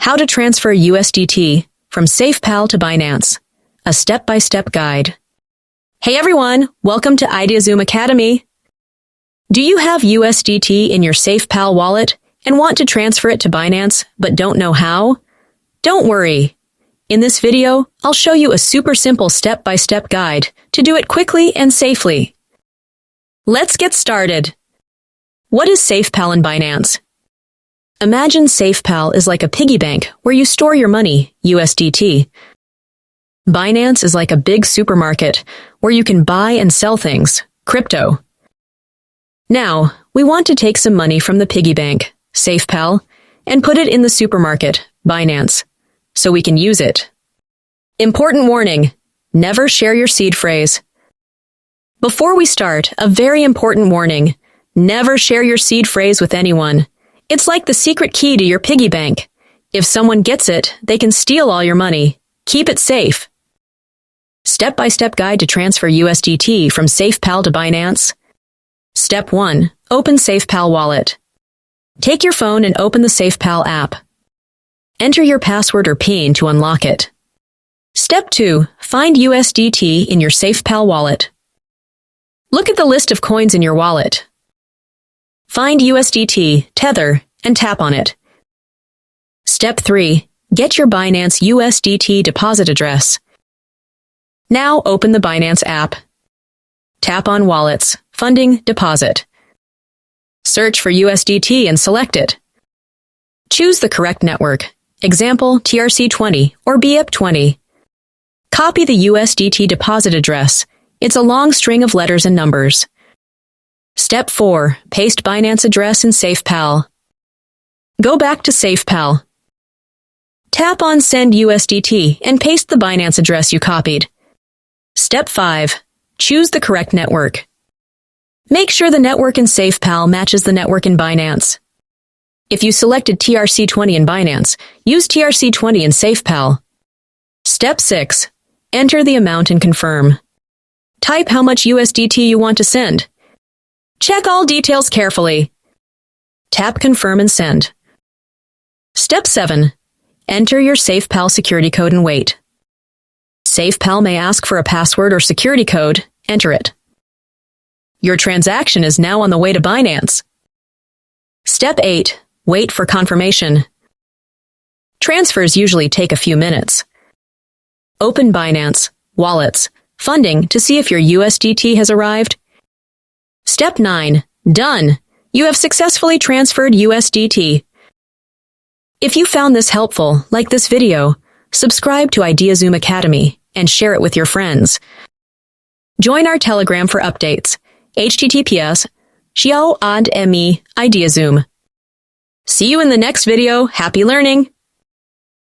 How to transfer USDT from SafePal to Binance. A step-by-step guide. Hey everyone, welcome to Ideazoom Academy. Do you have USDT in your SafePal wallet and want to transfer it to Binance but don't know how? Don't worry. In this video, I'll show you a super simple step-by-step guide to do it quickly and safely. Let's get started. What is SafePal and Binance? Imagine SafePal is like a piggy bank where you store your money, USDT. Binance is like a big supermarket where you can buy and sell things, crypto. Now, we want to take some money from the piggy bank, SafePal, and put it in the supermarket, Binance, so we can use it. Important warning, never share your seed phrase. Before we start, a very important warning, never share your seed phrase with anyone. It's like the secret key to your piggy bank. If someone gets it, they can steal all your money. Keep it safe. Step-by-step guide to transfer USDT from SafePal to Binance. Step 1. Open SafePal wallet. Take your phone and open the SafePal app. Enter your password or PIN to unlock it. Step 2. Find USDT in your SafePal wallet. Look at the list of coins in your wallet. Find USDT, Tether, and tap on it. Step 3. Get your Binance USDT deposit address. Now open the Binance app. Tap on Wallets, Funding, Deposit. Search for USDT and select it. Choose the correct network, example TRC20 or BIP20. Copy the USDT deposit address. It's a long string of letters and numbers. Step 4. Paste Binance address in SafePal. Go back to SafePal. Tap on Send USDT and paste the Binance address you copied. Step 5. Choose the correct network. Make sure the network in SafePal matches the network in Binance. If you selected TRC20 in Binance, use TRC20 in SafePal. Step 6. Enter the amount and confirm. Type how much USDT you want to send. Check all details carefully. Tap Confirm and Send. Step 7. Enter your SafePal security code and wait. SafePal may ask for a password or security code. Enter it. Your transaction is now on the way to Binance. Step 8. Wait for confirmation. Transfers usually take a few minutes. Open Binance, Wallets, Funding to see if your USDT has arrived. Step 9. Done! You have successfully transferred USDT. If you found this helpful, like this video, subscribe to Ideazoom Academy and share it with your friends. Join our Telegram for updates. https://xiao.me Ideazoom. See you in the next video. Happy learning!